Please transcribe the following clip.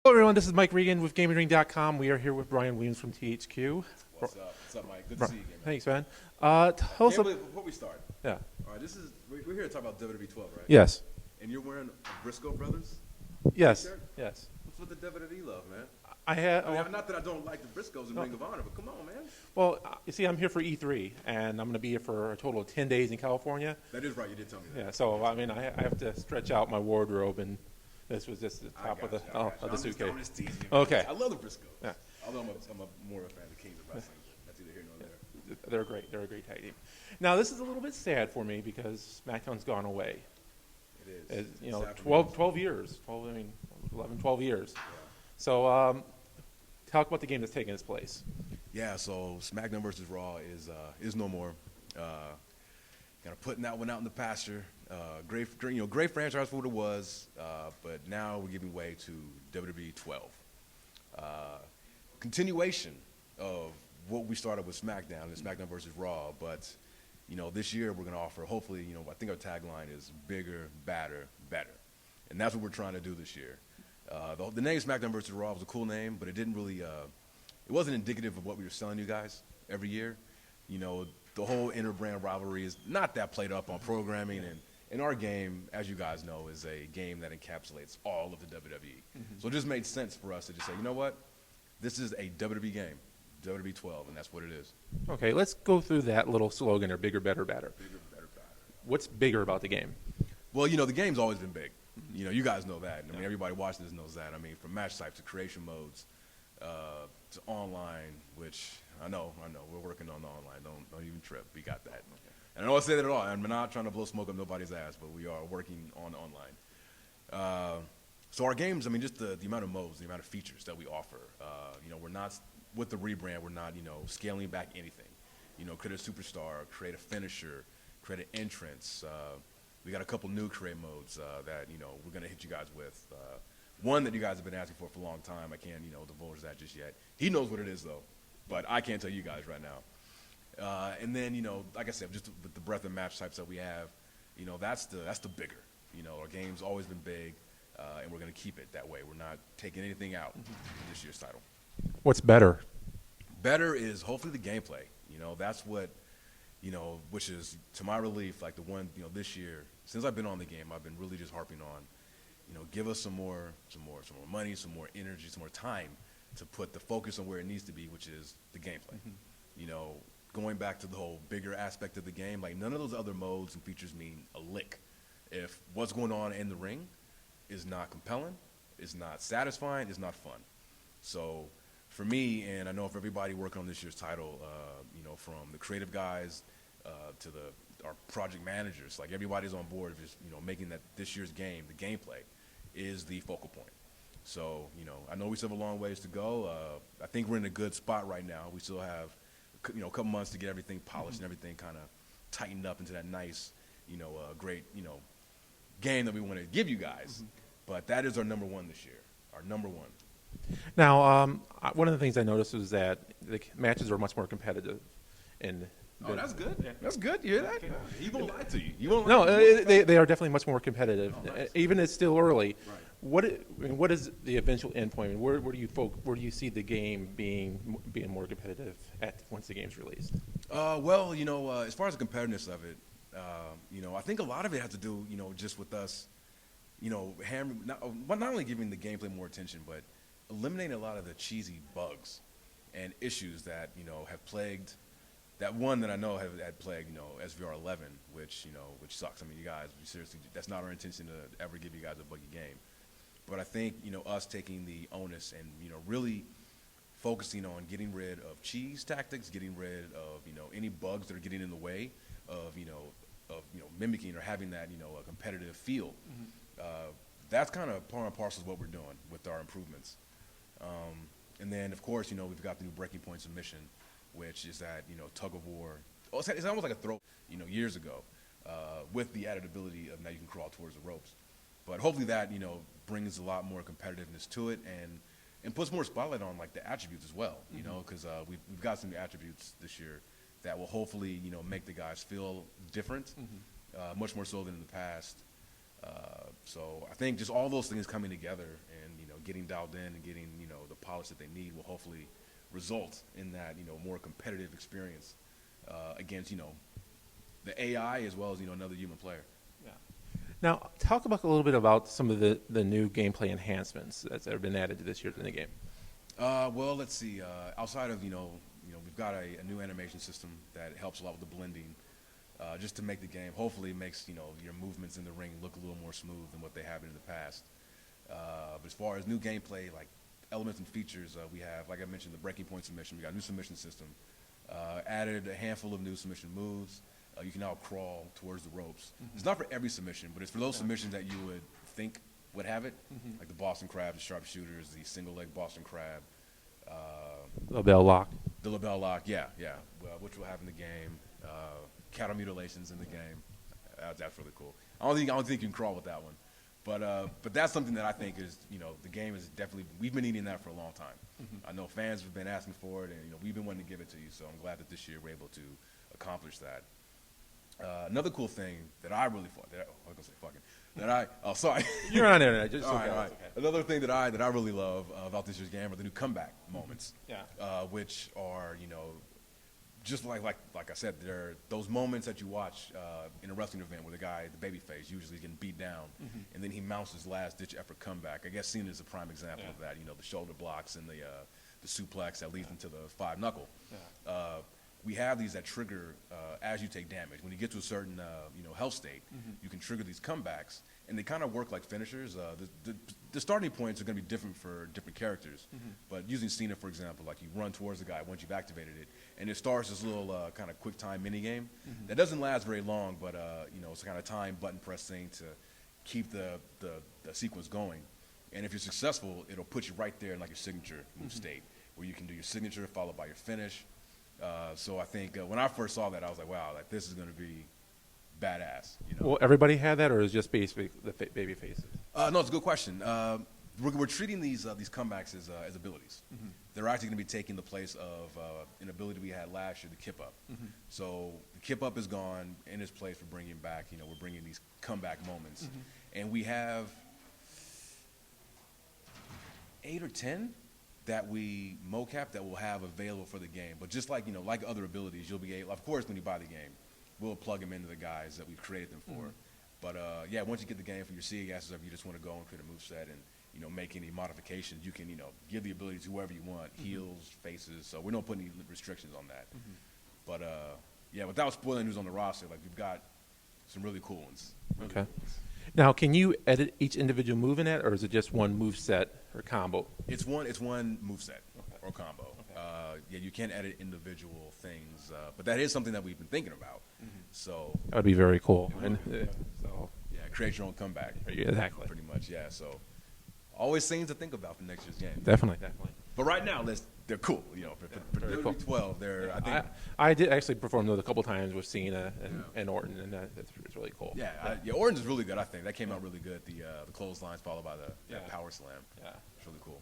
Hello, everyone. This is Mike Regan with GamingRing.com. We are here with Bryan Williams from THQ. What's up? What's up, Mike? Good to see you again, man. Thanks, man. Tell us. Can't believe, before we start, Yeah. all right, we're here to talk about WWE 12, right? Yes. And you're wearing a Briscoe Brothers Yes. t-shirt? Yes. What's with the WWE love, man? I had. I mean, not that I don't like the Briscoes in Ring of Honor, but come on, man. Well, you see, I'm here for E3, and I'm going to be here for a total of 10 days in California. That is right. You did tell me that. Yeah. So I mean, I have to stretch out my wardrobe, and this was just the top of the suitcase. I'm just teasing you. Okay. I love the Briscoes. Yeah. Although I'm more of a fan of the Kings of Wrestling. That's either here nor there. They're great. They're a great tag team. Now, this is a little bit sad for me because SmackDown's gone away. It is. You know, Sad for me. 12 years. 11, 12 years. Yeah. So, talk about the game that's taking its place. Yeah, so SmackDown versus Raw is no more. Kind of putting that one out in the pasture. Great franchise for what it was, but now we're giving way to WWE 12. Continuation of what we started with SmackDown and SmackDown versus Raw, but this year we're going to offer. Hopefully, I think our tagline is bigger, badder, better, and that's what we're trying to do this year. The name SmackDown versus Raw was a cool name, but it didn't really. It wasn't indicative of what we were selling you guys every year. The whole inter-brand rivalry is not that played up on programming, and our game, as you guys know, is a game that encapsulates all of the WWE. So it just made sense for us to just say, you know what, this is a WWE game, WWE 12, and that's what it is. Okay, let's go through that little slogan, or bigger, better, better. Bigger, better, better. What's bigger about the game? Well, the game's always been big. You guys know that. I mean, everybody watching this knows that. I mean, from match types to creation modes to online, which I know, we're working on the online. Don't even trip. We got that. And I don't say that at all. I'm not trying to blow smoke up nobody's ass, but we are working on online. So our games, I mean, just the amount of modes, the amount of features that we offer. We're not, with the rebrand, we're not, scaling back anything. Create a superstar, create a finisher, create an entrance. We got a couple new create modes that, we're going to hit you guys with. One that you guys have been asking for a long time. I can't, divulge that just yet. He knows what it is, though, but I can't tell you guys right now. And then, like I said, just with the breadth of match types that we have, that's the bigger. Our game's always been big, and we're going to keep it that way. We're not taking anything out in this year's title. What's better? Better is hopefully the gameplay. That's what, which is, to my relief, like the one, this year, since I've been on the game, I've been really just harping on, give us some more money, some more energy, some more time to put the focus on where it needs to be, which is the gameplay. Going back to the whole bigger aspect of the game, like none of those other modes and features mean a lick if what's going on in the ring is not compelling, is not satisfying, is not fun. So for me, and I know for everybody working on this year's title, from the creative guys to our project managers, like everybody's on board, just making that this year's game, the gameplay, is the focal point. So I know we still have a long ways to go. I think we're in a good spot right now. We still have a couple months to get everything polished and everything kind of tightened up into that nice, great, game that we want to give you guys. But that is our number one this year. Our number one. Now, one of the things I noticed was that the matches are much more competitive. That's good. Yeah. That's good. You hear that? He won't lie to you. You won't No, lie to you. they are definitely much more competitive. Nice. Even it's still early. Right. What is the eventual endpoint? Where do you see the game being more competitive once the game's released? Well, as far as the competitiveness of it, I think a lot of it has to do, just with us, not only giving the gameplay more attention, but eliminating a lot of the cheesy bugs and issues that have plagued. That one that I know had plagued, SVR 11, which sucks. I mean, you guys, seriously, that's not our intention to ever give you guys a buggy game. But I think, us taking the onus and, really focusing on getting rid of cheese tactics, getting rid of, any bugs that are getting in the way of, mimicking or having that, a competitive feel. That's kind of par and parcel of what we're doing with our improvements. And then, of course, we've got the new breaking point submission, which is that, tug of war. It's almost like a throw, years ago, with the added ability of now you can crawl towards the ropes. But hopefully that, brings a lot more competitiveness to it and puts more spotlight on, like, the attributes as well, because we've got some new attributes this year that will hopefully, make the guys feel different, much more so than in the past. So I think just all those things coming together and, getting dialed in and getting, the polish that they need will hopefully result in that, more competitive experience against, the AI as well as, another human player. Yeah. Now, talk about a little bit about some of the new gameplay enhancements that have been added to this year in the game. Well, let's see. Outside of, we've got a new animation system that helps a lot with the blending, just to make the game, hopefully makes, your movements in the ring look a little more smooth than what they have in the past. But as far as new gameplay, like elements and features, we have, like I mentioned, the breaking point submission. We got a new submission system. Added a handful of new submission moves. You can now crawl towards the ropes. Mm-hmm. It's not for every submission, but it's for those submissions that you would think would have it, like the Boston Crab, the sharpshooters, the single leg Boston Crab. Label lock. The label lock, yeah, which we'll have in the game. Cattle mutilations in the game. That's really cool. I don't think you can crawl with that one. But that's something that I think is, the game is definitely, we've been needing that for a long time. Mm-hmm. I know fans have been asking for it, and, we've been wanting to give it to you, so I'm glad that this year we're able to accomplish that. Another cool thing that I really thought, sorry. You're on there. Just all okay, right. okay. Another thing that I really love about this year's game are the new comeback moments. Yeah. Which are, just like I said, they're those moments that you watch in a wrestling event where the guy, the babyface, usually is getting beat down, and then he mounts his last-ditch effort comeback. I guess Cena is a prime example of that. The shoulder blocks and the suplex that leads into the five knuckle. Yeah. We have these that trigger as you take damage. When you get to a certain health state, you can trigger these comebacks, and they kind of work like finishers. The starting points are going to be different for different characters, but using Cena, for example, like you run towards the guy once you've activated it, and it starts this little kind of quick time mini game that doesn't last very long, but it's a kind of time button press thing to keep the sequence going. And if you're successful, it'll put you right there in like your signature move state, where you can do your signature followed by your finish. So I think when I first saw that, I was like, wow, like this is going to be badass. Well, everybody had that, or is it just basically the baby faces? No, it's a good question. We're treating these comebacks as abilities. They're actually going to be taking the place of an ability we had last year, the kip up. So the kip up is gone. In its place, we're bringing back, we're bringing these comeback moments. And we have 8 or 10 that we mocap that we'll have available for the game. But just like, like other abilities, you'll be able, of course, when you buy the game, we'll plug them into the guys that we've created them for. But once you get the game for your CAS, if you just want to go and create a moveset and, make any modifications, you can, give the ability to whoever you want, heels, faces. So we don't put any restrictions on that. But without spoiling who's on the roster, like we've got some really cool ones. Okay. Now, can you edit each individual move in that, or is it just one move set or combo? It's one moveset or combo. Okay. You can't edit individual things, but that is something that we've been thinking about. So that would be very cool. Create your own comeback. Exactly. Pretty much, yeah. So always things to think about for next year's game. Definitely. But right now, they're cool. For very WWE cool. 12, they're I think. I did actually perform those a couple times with Cena and Orton, and it's really cool. Orton's really good. I think that came out really good. The clotheslines followed by the power slam. Yeah, it's really cool.